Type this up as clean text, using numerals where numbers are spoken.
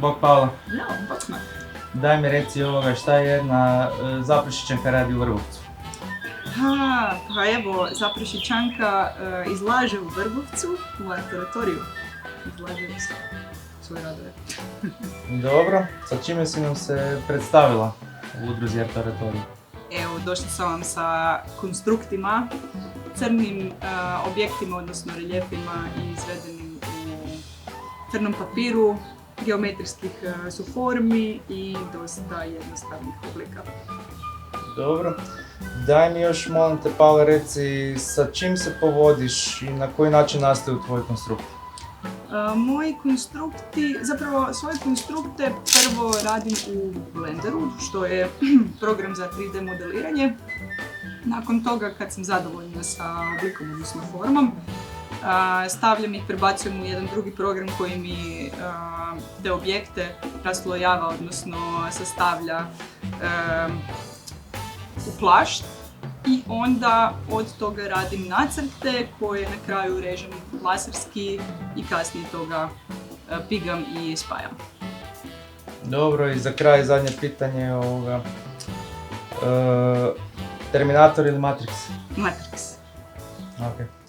Bog Pavla. Ja, bok. Daj mi reci šta jedna Zaprešićanka radi u Vrbovcu? Pa evo, Zaprešićanka izlaže u Vrbovcu, u laboratoriju. Izlaže svoje radove. Dobro, sa čime si nam se predstavila u udruzi Artoratoriju? Evo, došla sam vam sa konstruktima, crnim objektima, odnosno reljefima izvedenim u crnom papiru, geometrijskih su formi i dosta jednostavnih oblika. Dobro. Daj mi još, molim te, Pavle, reci sa čim se povodiš i na koji način nastaju tvoji konstrukti? Moji konstrukti, zapravo svoje konstrukte prvo radim u Blenderu, što je program za 3D modeliranje. Nakon toga, kad sam zadovoljna sa oblikom, odnosno formom, stavljam ih, prebacujem u jedan drugi program koji mi te objekte raslojava, odnosno sastavlja u plašt. I onda od toga radim nacrte koje na kraju režem laserski i kasnije toga pigam i spajam. Dobro, i za kraj zadnje pitanje Terminator ili Matrix? Matrix. Ok.